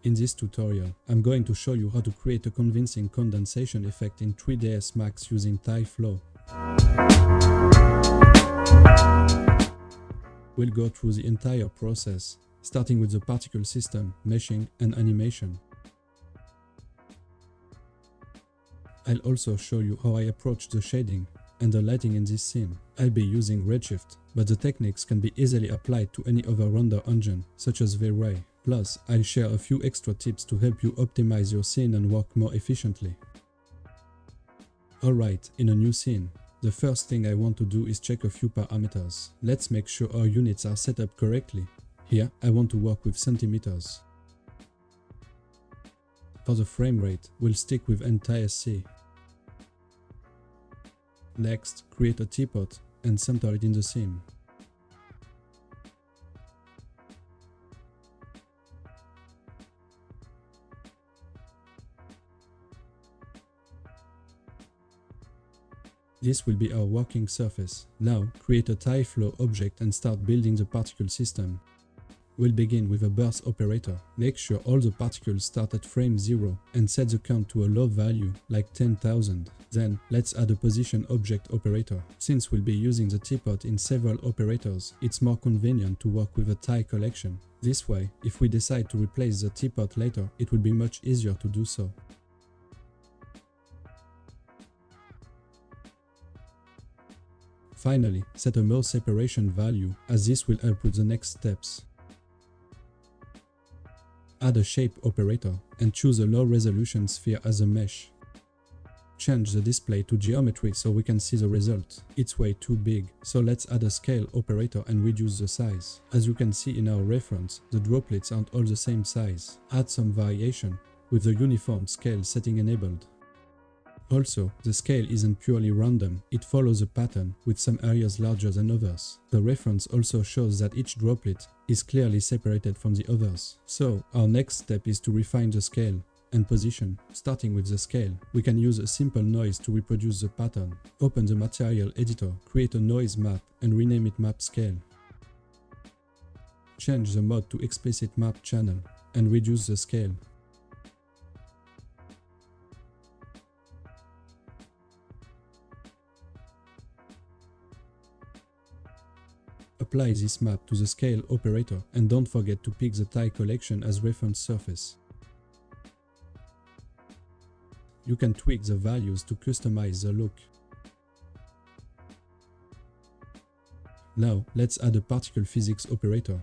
In this tutorial, I'm going to show you how to create a convincing condensation effect in 3ds Max using tyFlow. We'll go through the entire process, starting with the particle system, meshing, and animation. I'll also show you how I approach the shading and the lighting in this scene. I'll be using Redshift, but the techniques can be easily applied to any other render engine, such as V-Ray. Plus, I'll share a few extra tips to help you optimize your scene and work more efficiently. Alright, in a new scene, the first thing I want to do is check a few parameters. Let's make sure our units are set up correctly. Here, I want to work with centimeters. For the frame rate, we'll stick with NTSC. Next, create a teapot and center it in the scene. This will be our working surface. Now, create a tyFlow object and start building the particle system. We'll begin with a burst operator. Make sure all the particles start at frame 0 and set the count to a low value, like 10,000. Then, let's add a position object operator. Since we'll be using the teapot in several operators, it's more convenient to work with a ty collection. This way, if we decide to replace the teapot later, it will be much easier to do so. Finally, set a mode separation value, as this will help with the next steps. Add a shape operator and choose a low resolution sphere as a mesh. Change the display to geometry so we can see the result. It's way too big, so let's add a scale operator and reduce the size. As you can see in our reference, the droplets aren't all the same size. Add some variation with the uniform scale setting enabled. Also, the scale isn't purely random, it follows a pattern with some areas larger than others. The reference also shows that each droplet is clearly separated from the others. So, our next step is to refine the scale and position. Starting with the scale, we can use a simple noise to reproduce the pattern. Open the material editor, create a noise map and rename it map scale. Change the mode to explicit map channel and reduce the scale. Apply this map to the scale operator and don't forget to pick the ty collection as reference surface. You can tweak the values to customize the look. Now, let's add a particle physics operator.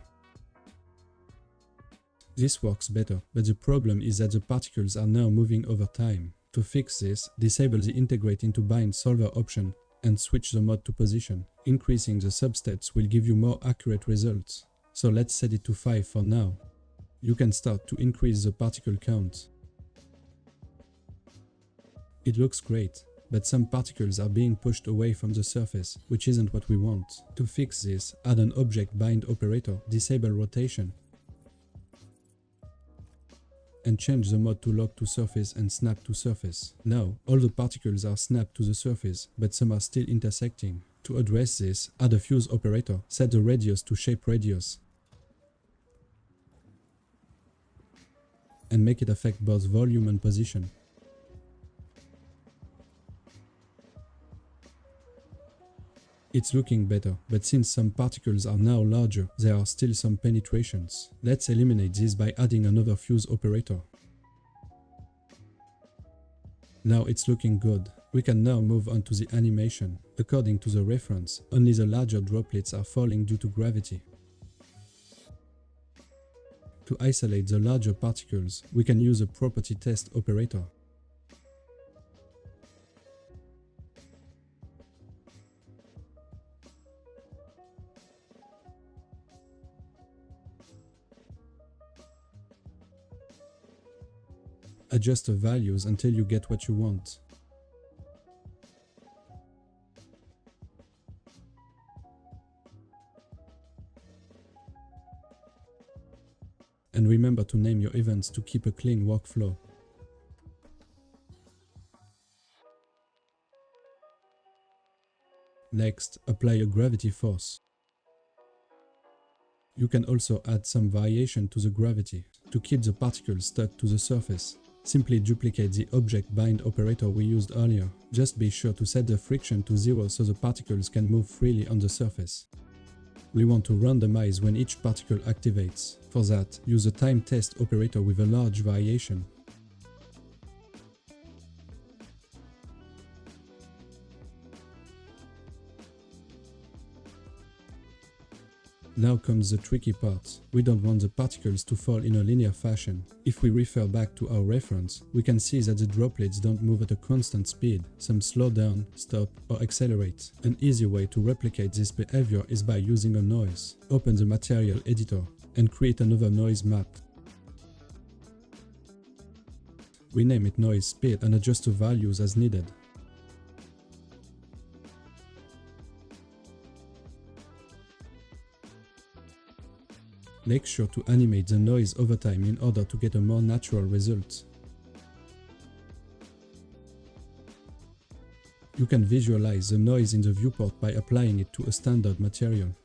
This works better, but the problem is that the particles are now moving over time. To fix this, disable the integrate into bind solver option and switch the mode to position. Increasing the substeps will give you more accurate results, so let's set it to 5 for now. You can start to increase the particle count. It looks great, but some particles are being pushed away from the surface, which isn't what we want. To fix this, add an object bind operator, disable rotation, and change the mode to lock to surface and snap to surface. Now, all the particles are snapped to the surface, but some are still intersecting. To address this, add a fuse operator, set the radius to shape radius, and make it affect both volume and position. It's looking better, but since some particles are now larger, there are still some penetrations. Let's eliminate this by adding another fuse operator. Now it's looking good. We can now move on to the animation. According to the reference, only the larger droplets are falling due to gravity. To isolate the larger particles, we can use a property test operator. Adjust the values until you get what you want. And remember to name your events to keep a clean workflow. Next, apply a gravity force. You can also add some variation to the gravity. To keep the particles stuck to the surface, simply duplicate the object bind operator we used earlier. Just be sure to set the friction to 0 so the particles can move freely on the surface. We want to randomize when each particle activates. For that, use a time test operator with a large variation. Now comes the tricky part. We don't want the particles to fall in a linear fashion. If we refer back to our reference, we can see that the droplets don't move at a constant speed. Some slow down, stop, or accelerate. An easy way to replicate this behavior is by using a noise. Open the material editor and create another noise map. Rename it noise speed and adjust the values as needed. Make sure to animate the noise over time in order to get a more natural result. You can visualize the noise in the viewport by applying it to a standard material.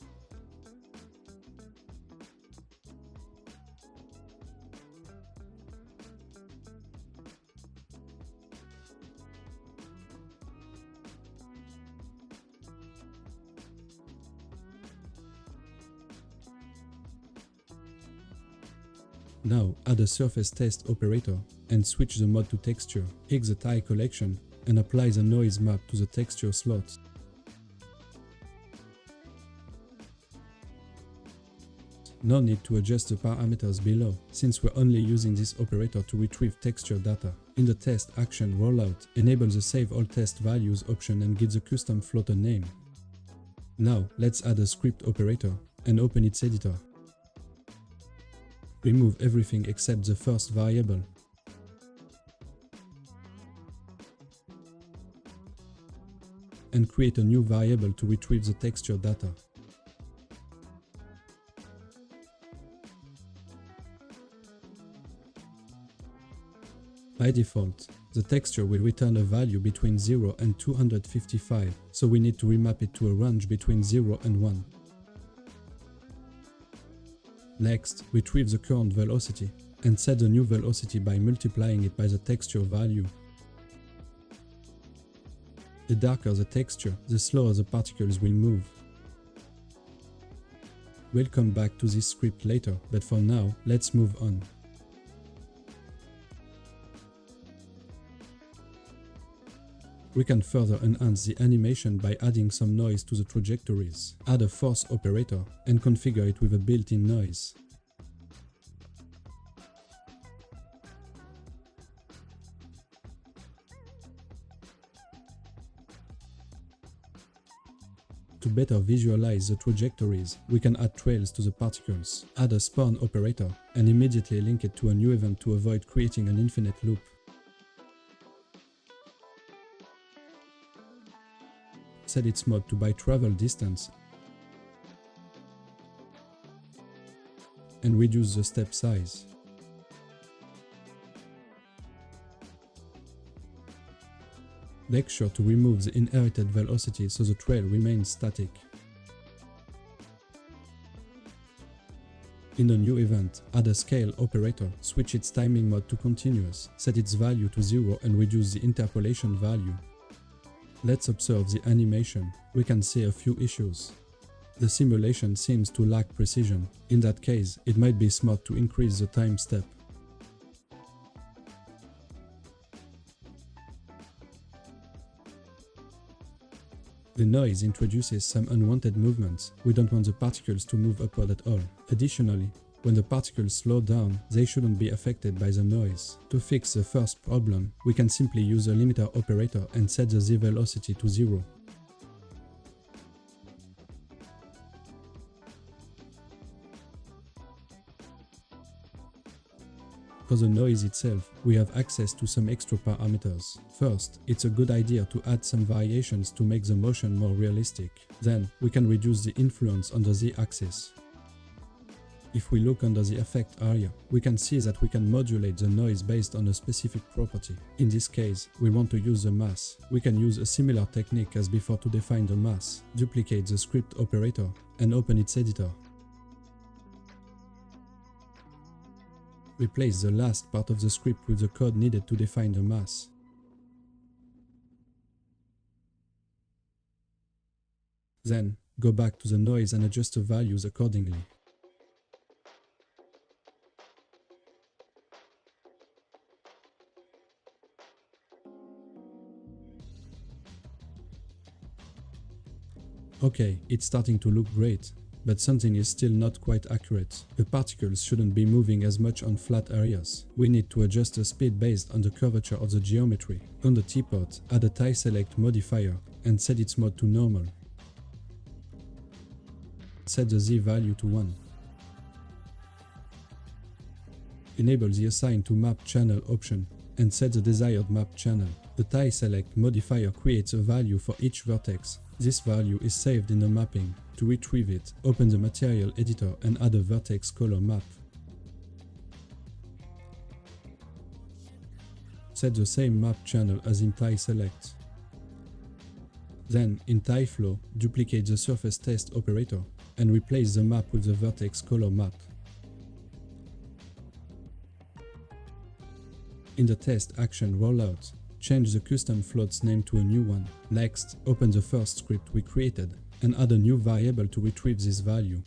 Now add a surface test operator and switch the mode to texture. Pick the tie collection and apply the noise map to the texture slot. No need to adjust the parameters below, since we're only using this operator to retrieve texture data. In the test action rollout, enable the Save All Test Values option and give the custom float a name. Now let's add a script operator and open its editor. Remove everything except the first variable. And create a new variable to retrieve the texture data. By default, the texture will return a value between 0 and 255, so we need to remap it to a range between 0 and 1. Next, retrieve the current velocity and set the new velocity by multiplying it by the texture value. The darker the texture, the slower the particles will move. We'll come back to this script later, but for now, let's move on. We can further enhance the animation by adding some noise to the trajectories. Add a force operator and configure it with a built-in noise. To better visualize the trajectories, we can add trails to the particles. Add a spawn operator and immediately link it to a new event to avoid creating an infinite loop. Set its mode to by travel distance and reduce the step size. Make sure to remove the inherited velocity so the trail remains static. In a new event, add a scale operator, switch its timing mode to continuous, set its value to 0 and reduce the interpolation value. Let's observe the animation. We can see a few issues. The simulation seems to lack precision. In that case, it might be smart to increase the time step. The noise introduces some unwanted movements. We don't want the particles to move upward at all. Additionally, when the particles slow down, they shouldn't be affected by the noise. To fix the first problem, we can simply use a limiter operator and set the Z velocity to 0. For the noise itself, we have access to some extra parameters. First, it's a good idea to add some variations to make the motion more realistic. Then, we can reduce the influence on the Z-axis. If we look under the effect area, we can see that we can modulate the noise based on a specific property. In this case, we want to use the mass. We can use a similar technique as before to define the mass. Duplicate the script operator and open its editor. Replace the last part of the script with the code needed to define the mass. Then, go back to the noise and adjust the values accordingly. Okay, it's starting to look great, but something is still not quite accurate. The particles shouldn't be moving as much on flat areas. We need to adjust the speed based on the curvature of the geometry. On the T-port, add a tySelect modifier and set its mode to normal. Set the Z value to 1. Enable the Assign to Map Channel option and set the desired map channel. The tySelect modifier creates a value for each vertex. This value is saved in the mapping. To retrieve it, open the material editor and add a vertex color map. Set the same map channel as in tySelect. Then, in tyFlow, duplicate the surface test operator and replace the map with the vertex color map. In the test action rollout, change the custom float's name to a new one. Next, open the first script we created and add a new variable to retrieve this value.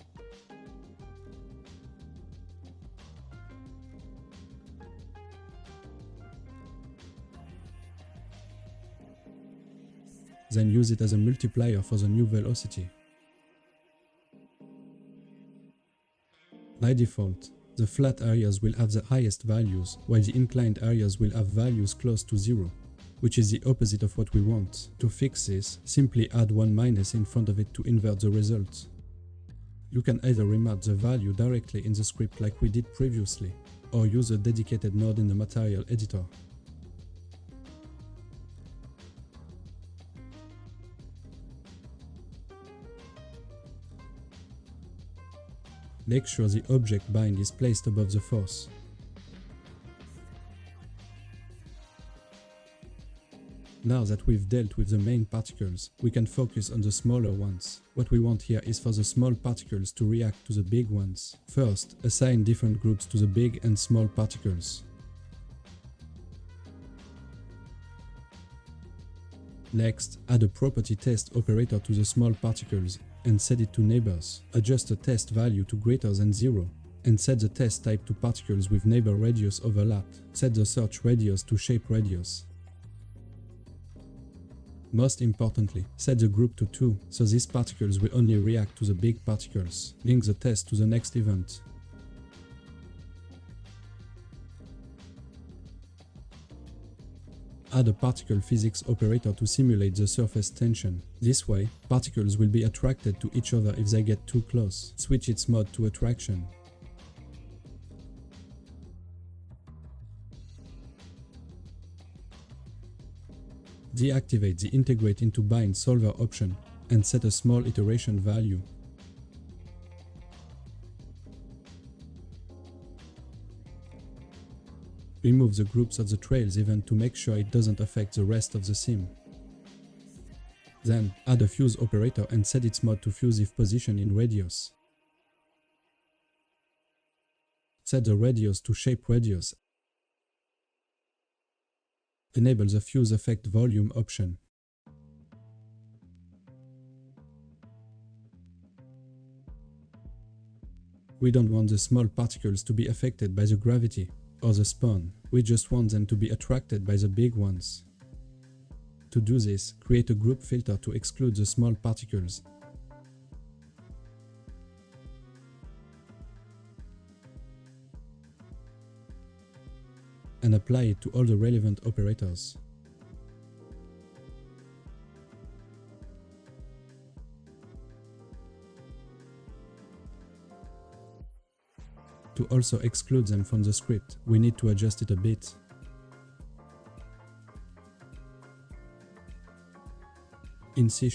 Then use it as a multiplier for the new velocity. By default, the flat areas will have the highest values, while the inclined areas will have values close to 0, which is the opposite of what we want. To fix this, simply add 1 minus in front of it to invert the result. You can either remap the value directly in the script like we did previously, or use a dedicated node in the material editor. Make sure the object bind is placed above the force. Now that we've dealt with the main particles, we can focus on the smaller ones. What we want here is for the small particles to react to the big ones. First, assign different groups to the big and small particles. Next, add a property test operator to the small particles and set it to neighbors. Adjust the test value to greater than 0 and set the test type to particles with neighbor radius overlap. Set the search radius to shape radius. Most importantly, set the group to 2, so these particles will only react to the big particles. Link the test to the next event. Add a particle physics operator to simulate the surface tension. This way, particles will be attracted to each other if they get too close. Switch its mode to attraction. Deactivate the Integrate into Bind Solver option and set a small iteration value. Remove the groups of the trails event to make sure it doesn't affect the rest of the sim. Then, add a fuse operator and set its mode to fuse if position in radius. Set the radius to shape radius. Enable the fuse effect volume option. We don't want the small particles to be affected by the gravity or the spawn. We just want them to be attracted by the big ones. To do this, create a group filter to exclude the small particles. And apply it to all the relevant operators. To also exclude them from the script, we need to adjust it a bit. In C#,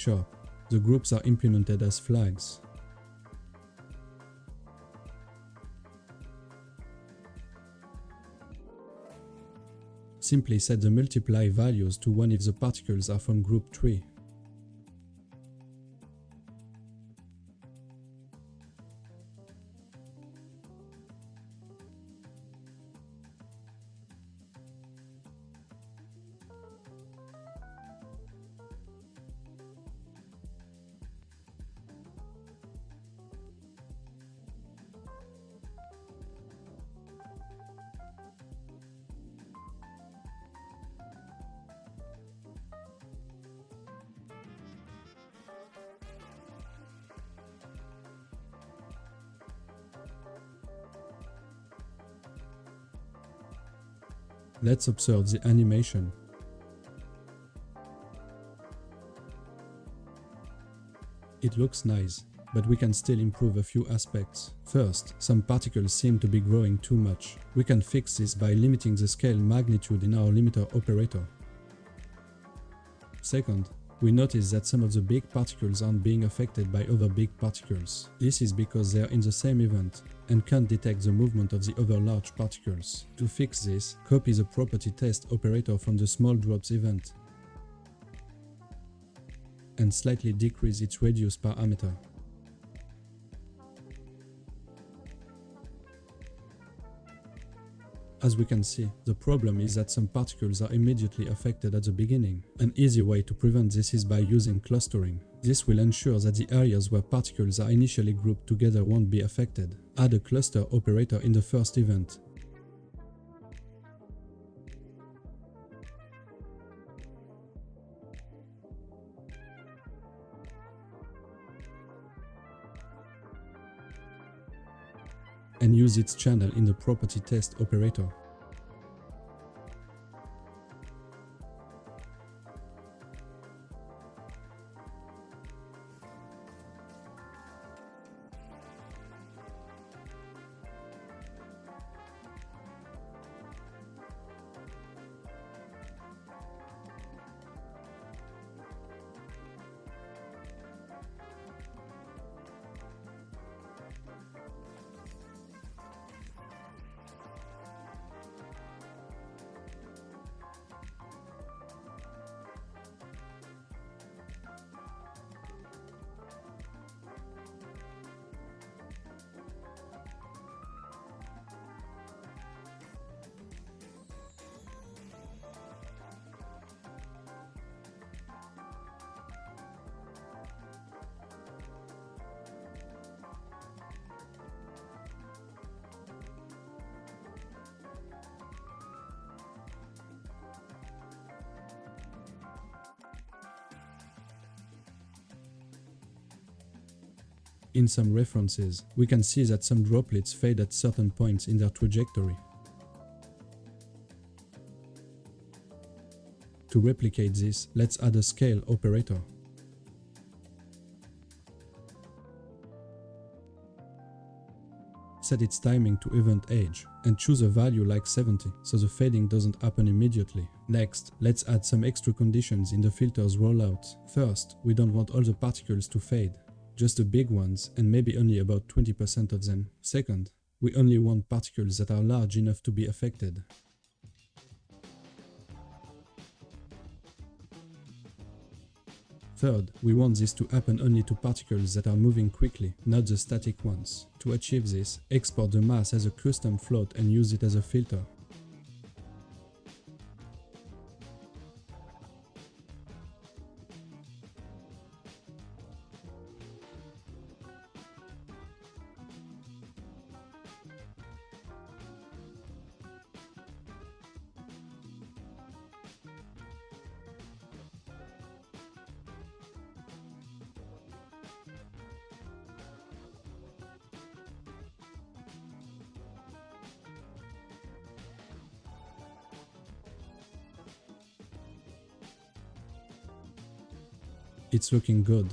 the groups are implemented as flags. Simply set the multiply values to 1 if the particles are from group 3. Let's observe the animation. It looks nice, but we can still improve a few aspects. First, some particles seem to be growing too much. We can fix this by limiting the scale magnitude in our limiter operator. Second, we notice that some of the big particles aren't being affected by other big particles. This is because they are in the same event and can't detect the movement of the other large particles. To fix this, copy the property test operator from the small drops event and slightly decrease its radius parameter. As we can see, the problem is that some particles are immediately affected at the beginning. An easy way to prevent this is by using clustering. This will ensure that the areas where particles are initially grouped together won't be affected. Add a cluster operator in the first event. And use its channel in the property test operator. In some references, we can see that some droplets fade at certain points in their trajectory. To replicate this, let's add a scale operator. Set its timing to event age and choose a value like 70 so the fading doesn't happen immediately. Next, let's add some extra conditions in the filter's rollout. First, we don't want all the particles to fade, just the big ones and maybe only about 20% of them. Second, we only want particles that are large enough to be affected. Third, we want this to happen only to particles that are moving quickly, not the static ones. To achieve this, export the mass as a custom float and use it as a filter. It's looking good.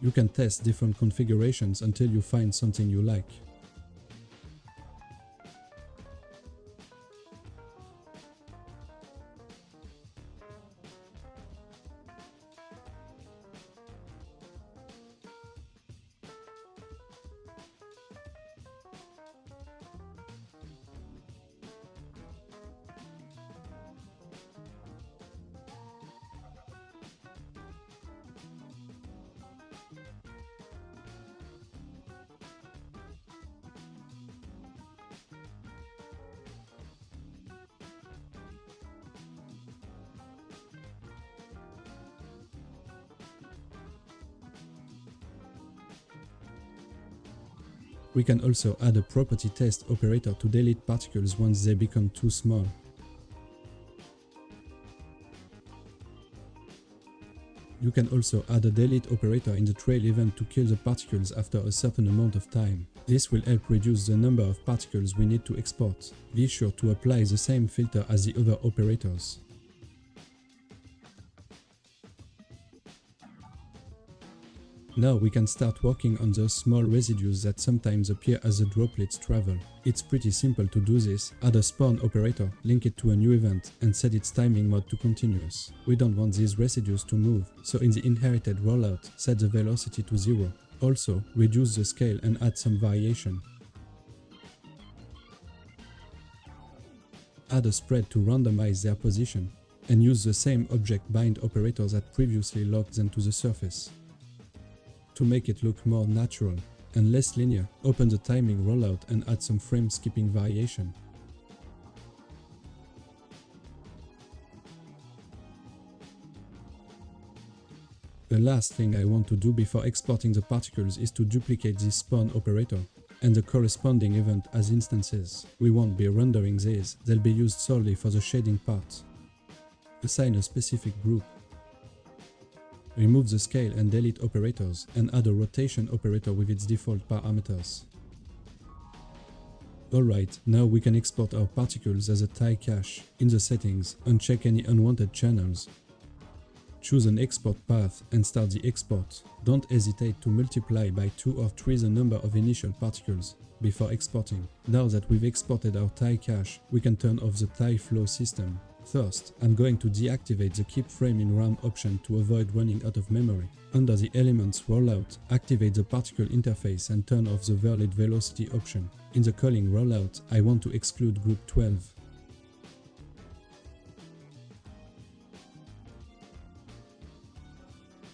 You can test different configurations until you find something you like. We can also add a property test operator to delete particles once they become too small. You can also add a delete operator in the trail event to kill the particles after a certain amount of time. This will help reduce the number of particles we need to export. Be sure to apply the same filter as the other operators. Now we can start working on the small residues that sometimes appear as the droplets travel. It's pretty simple to do this. Add a spawn operator, link it to a new event, and set its timing mode to continuous. We don't want these residues to move, so in the inherited rollout, set the velocity to 0. Also, reduce the scale and add some variation. Add a spread to randomize their position, and use the same object bind operator that previously locked them to the surface. To make it look more natural and less linear, open the timing rollout and add some frame skipping variation. The last thing I want to do before exporting the particles is to duplicate this spawn operator and the corresponding event as instances. We won't be rendering these, they'll be used solely for the shading part. Assign a specific group. Remove the scale and delete operators and add a rotation operator with its default parameters. Alright, now we can export our particles as a tyCache. In the settings, uncheck any unwanted channels. Choose an export path and start the export. Don't hesitate to multiply by 2 or 3 the number of initial particles before exporting. Now that we've exported our tyCache, we can turn off the tyFlow system. First, I'm going to deactivate the keep frame in RAM option to avoid running out of memory. Under the elements rollout, activate the particle interface and turn off the valid velocity option. In the calling rollout, I want to exclude group 12.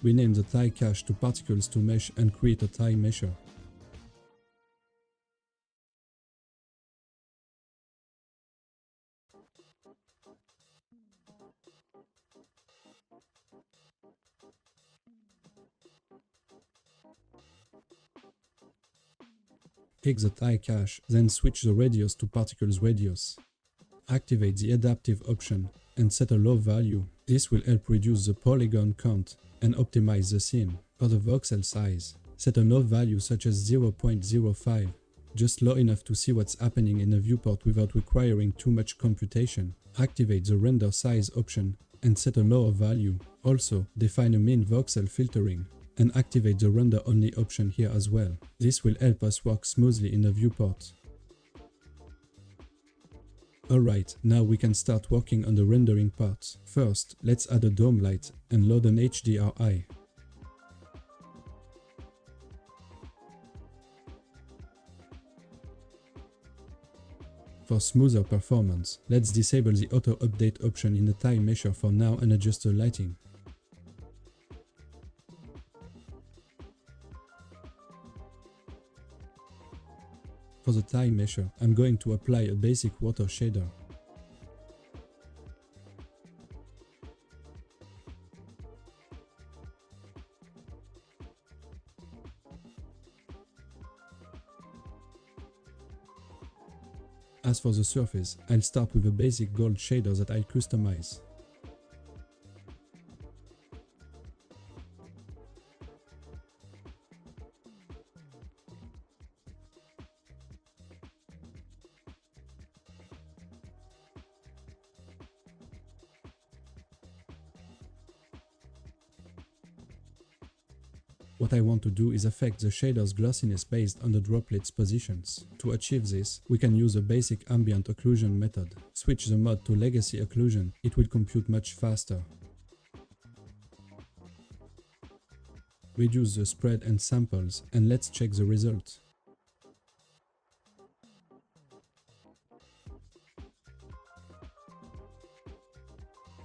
Rename the tyCache to particles to mesh and create a tyMesher. Take the tyCache, then switch the radius to particles radius. Activate the adaptive option and set a low value. This will help reduce the polygon count and optimize the scene. For the voxel size, set a no value such as 0.05, just low enough to see what's happening in a viewport without requiring too much computation. Activate the render size option and set a lower value. Also, define a min voxel filtering and activate the render only option here as well. This will help us work smoothly in the viewport. Alright, now we can start working on the rendering part. First, let's add a dome light and load an HDRI. For smoother performance, let's disable the auto update option in the tyMesher for now and adjust the lighting. For the tyMesher, I'm going to apply a basic water shader. As for the surface, I'll start with a basic gold shader that I'll customize. What I want to do is affect the shader's glossiness based on the droplet's positions. To achieve this, we can use a basic ambient occlusion method. Switch the mode to legacy occlusion, it will compute much faster. Reduce the spread and samples, and let's check the result.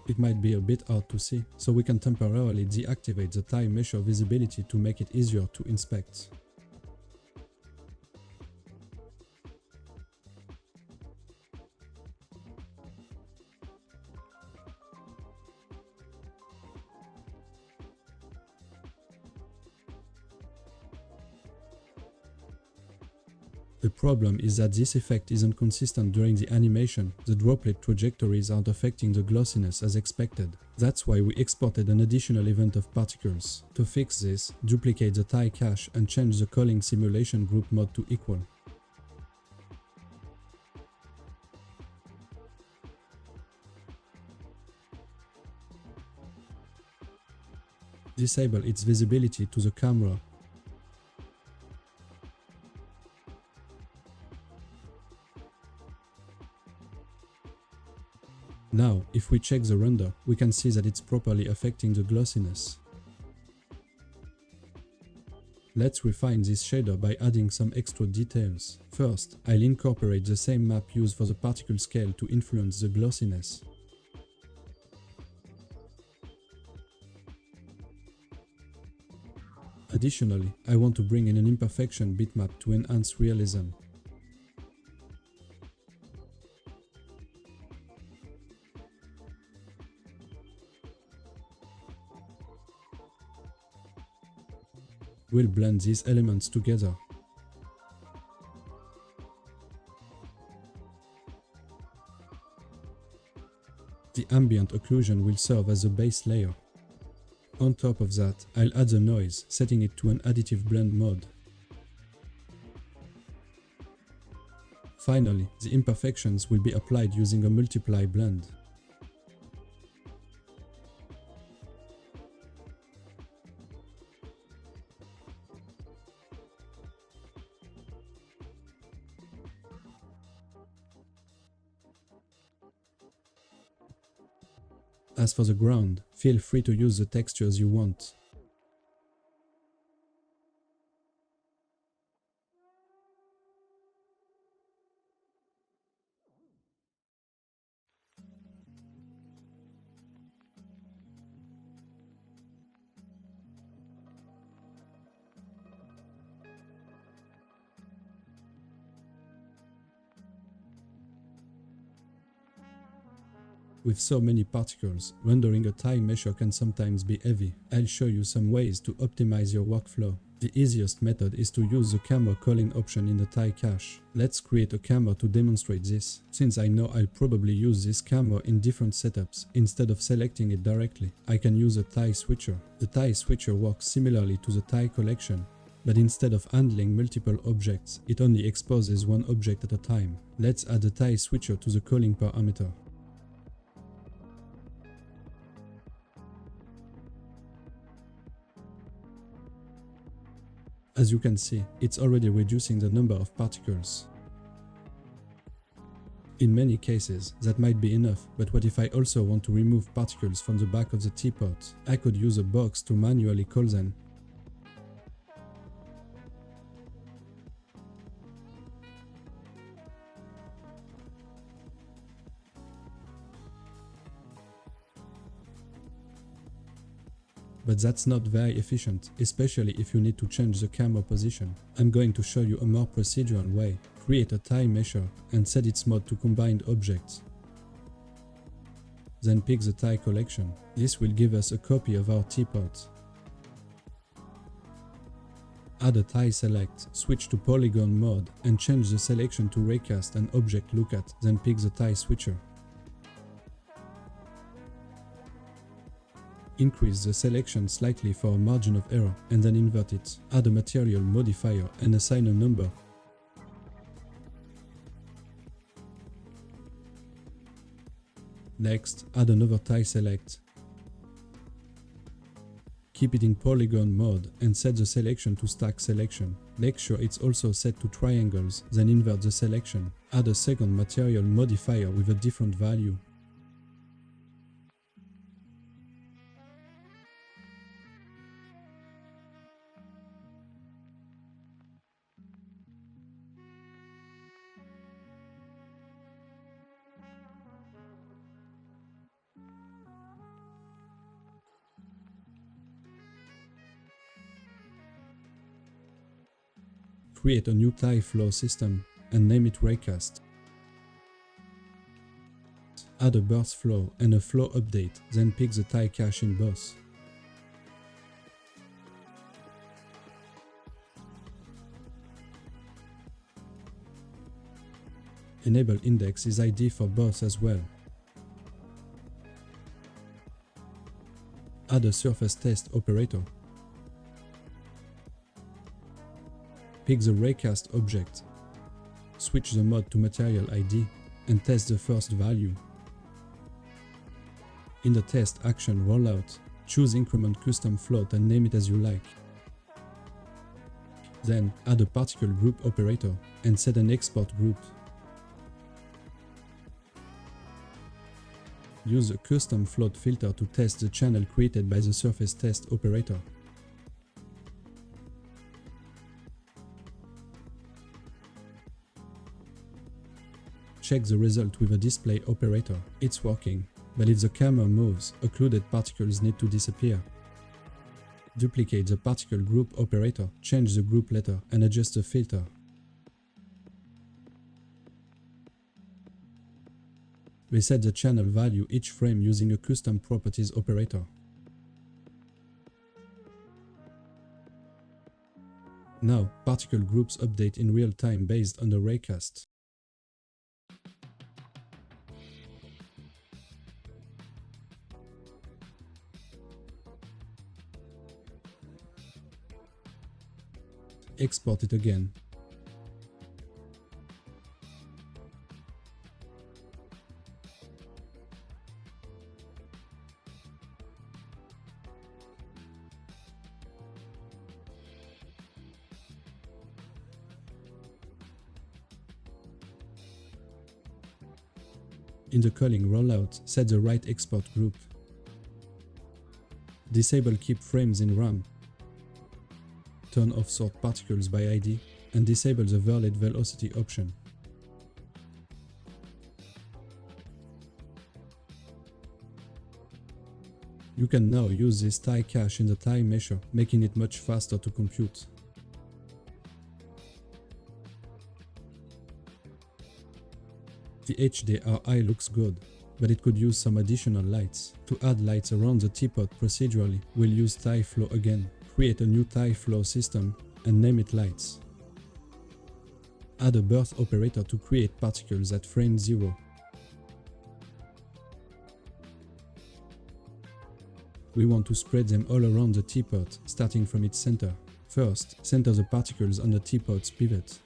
It might be a bit hard to see, so we can temporarily deactivate the tyMesher visibility to make it easier to inspect. The problem is that this effect isn't consistent during the animation. The droplet trajectories aren't affecting the glossiness as expected. That's why we exported an additional event of particles. To fix this, duplicate the ty cache and change the calling simulation group mode to equal. Disable its visibility to the camera. Now, if we check the render, we can see that it's properly affecting the glossiness. Let's refine this shader by adding some extra details. First, I'll incorporate the same map used for the particle scale to influence the glossiness. Additionally, I want to bring in an imperfection bitmap to enhance realism. We'll blend these elements together. The ambient occlusion will serve as a base layer. On top of that, I'll add the noise, setting it to an additive blend mode. Finally, the imperfections will be applied using a multiply blend. As for the ground, feel free to use the textures you want. With so many particles, rendering a ty measure can sometimes be heavy. I'll show you some ways to optimize your workflow. The easiest method is to use the camera calling option in the ty cache. Let's create a camera to demonstrate this, since I know I'll probably use this camera in different setups. Instead of selecting it directly, I can use a ty switcher. The ty switcher works similarly to the ty collection, but instead of handling multiple objects, it only exposes one object at a time. Let's add the ty switcher to the calling parameter. As you can see, it's already reducing the number of particles. In many cases, that might be enough, but what if I also want to remove particles from the back of the teapot? I could use a box to manually call them. But that's not very efficient, especially if you need to change the camera position. I'm going to show you a more procedural way. Create a ty measure and set its mode to combined objects. Then pick the ty collection. This will give us a copy of our teapot. Add a ty select, switch to polygon mode and change the selection to raycast and object lookat, then pick the ty switcher. Increase the selection slightly for a margin of error and then invert it. Add a material modifier and assign a number. Next, add another ty select. Keep it in polygon mode and set the selection to stack selection. Make sure it's also set to triangles, then invert the selection. Add a second material modifier with a different value. Create a new tyFlow system and name it raycast. Add a burst flow and a flow update, then pick the ty cache in both. Enable index is ID for both as well. Add a surface test operator. Pick the raycast object. Switch the mode to material ID and test the first value. In the test action rollout, choose increment custom float and name it as you like. Then add a particle group operator and set an export group. Use a custom float filter to test the channel created by the surface test operator. Check the result with a display operator. It's working, but if the camera moves, occluded particles need to disappear. Duplicate the particle group operator, change the group letter, and adjust the filter. Reset the channel value each frame using a custom properties operator. Now, particle groups update in real time based on the raycast. Export it again. In the calling rollout, set the right export group. Disable keep frames in RAM. Turn off sort particles by ID and disable the verlet velocity option. You can now use this tycache in the tyMesher, making it much faster to compute. The HDRI looks good, but it could use some additional lights. To add lights around the teapot procedurally, we'll use tyFlow again. Create a new tyFlow system and name it lights. Add a birth operator to create particles at frame 0. We want to spread them all around the teapot, starting from its center. First, center the particles on the teapot's pivot.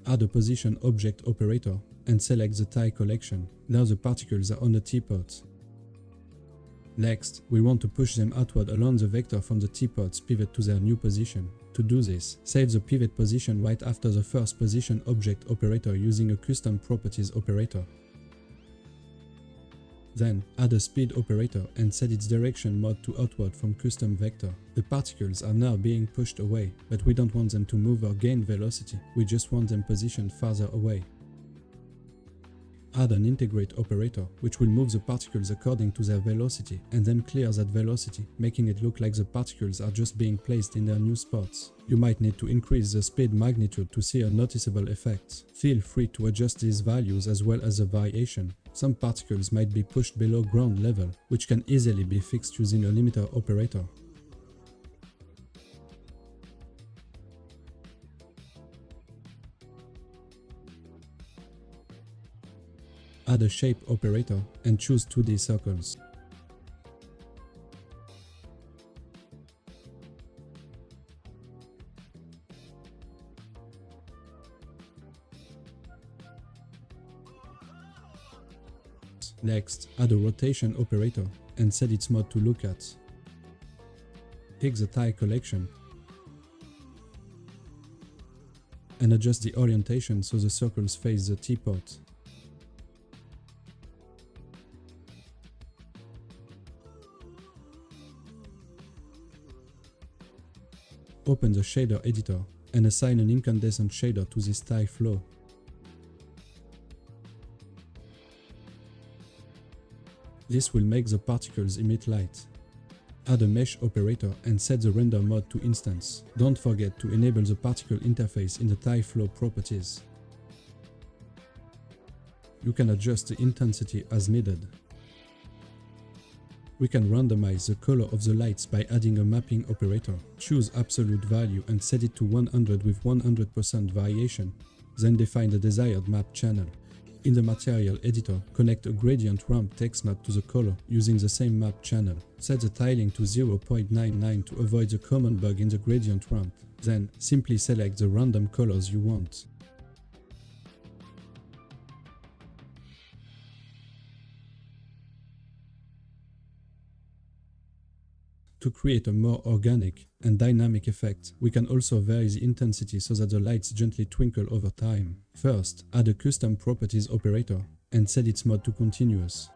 Add a position object operator and select the tie collection. Now the particles are on the teapot. Next, we want to push them outward along the vector from the teapot's pivot to their new position. To do this, save the pivot position right after the first position object operator using a custom properties operator. Then, add a speed operator and set its direction mode to outward from custom vector. The particles are now being pushed away, but we don't want them to move or gain velocity, we just want them positioned farther away. Add an integrate operator, which will move the particles according to their velocity, and then clear that velocity, making it look like the particles are just being placed in their new spots. You might need to increase the speed magnitude to see a noticeable effect. Feel free to adjust these values as well as the variation. Some particles might be pushed below ground level, which can easily be fixed using a limiter operator. Add a shape operator and choose 2D circles. Next, add a rotation operator and set its mode to look at. Pick the tie collection and adjust the orientation so the circles face the teapot. Open the shader editor and assign an incandescent shader to this tyFlow. This will make the particles emit light. Add a mesh operator and set the render mode to instance. Don't forget to enable the particle interface in the tyFlow properties. You can adjust the intensity as needed. We can randomize the color of the lights by adding a mapping operator. Choose absolute value and set it to 100 with 100% variation. Then define the desired map channel. In the material editor, connect a gradient ramp text map to the color using the same map channel. Set the tiling to 0.99 to avoid the common bug in the gradient ramp. Then, simply select the random colors you want. To create a more organic and dynamic effect, we can also vary the intensity so that the lights gently twinkle over time. First, add a custom properties operator and set its mode to continuous.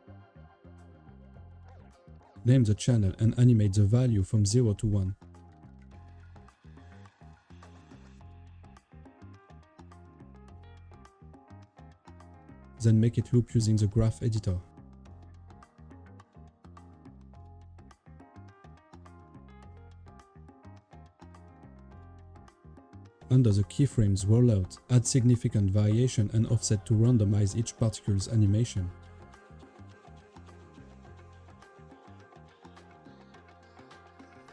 Name the channel and animate the value from 0 to 1. Then make it loop using the graph editor. Under the keyframes rollout, add significant variation and offset to randomize each particle's animation.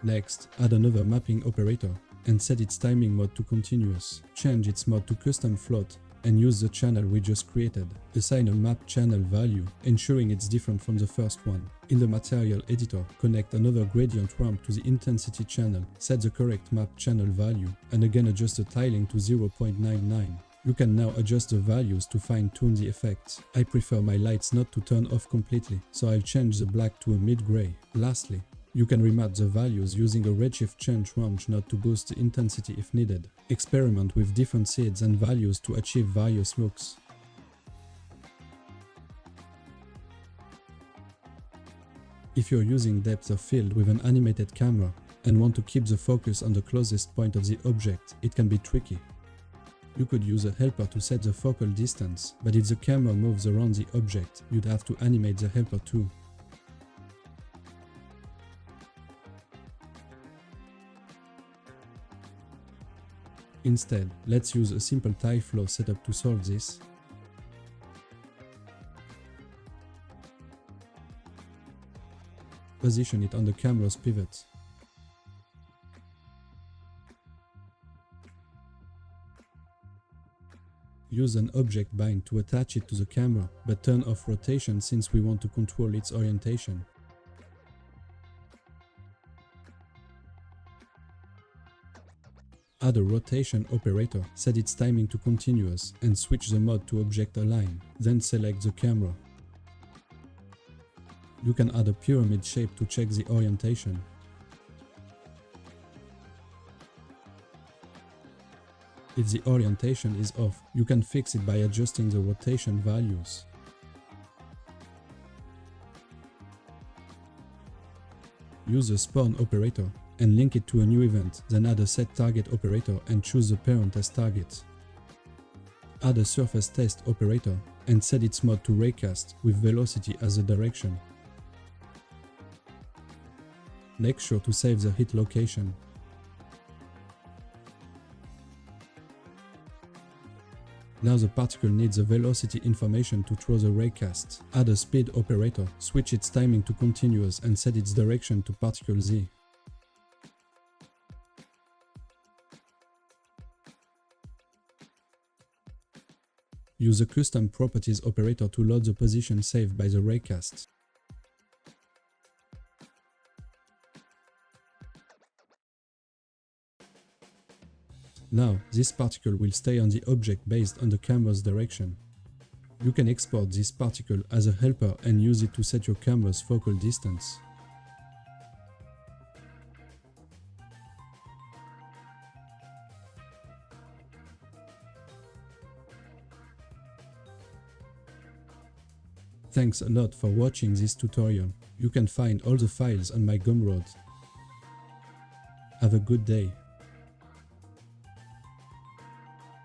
Next, add another mapping operator and set its timing mode to continuous. Change its mode to custom float and use the channel we just created. Assign a map channel value, ensuring it's different from the first one. In the material editor, connect another gradient ramp to the intensity channel, set the correct map channel value, and again adjust the tiling to 0.99. You can now adjust the values to fine-tune the effect. I prefer my lights not to turn off completely, so I'll change the black to a mid-gray. Lastly, you can remap the values using a redshift change range node to boost the intensity if needed. Experiment with different seeds and values to achieve various looks. If you're using depth of field with an animated camera and want to keep the focus on the closest point of the object, it can be tricky. You could use a helper to set the focal distance, but if the camera moves around the object, you'd have to animate the helper too. Instead, let's use a simple tyFlow setup to solve this. Position it on the camera's pivot. Use an object bind to attach it to the camera, but turn off rotation since we want to control its orientation. Add a rotation operator, set its timing to continuous, and switch the mode to object align. Then select the camera. You can add a pyramid shape to check the orientation. If the orientation is off, you can fix it by adjusting the rotation values. Use the spawn operator and link it to a new event, then add a set target operator and choose the parent as target. Add a surface test operator and set its mode to raycast with velocity as the direction. Make sure to save the hit location. Now the particle needs the velocity information to throw the raycast. Add a speed operator, switch its timing to continuous and set its direction to particle z. Use a custom properties operator to load the position saved by the raycast. Now, this particle will stay on the object based on the camera's direction. You can export this particle as a helper and use it to set your camera's focal distance. Thanks a lot for watching this tutorial. You can find all the files on my Gumroad. Have a good day.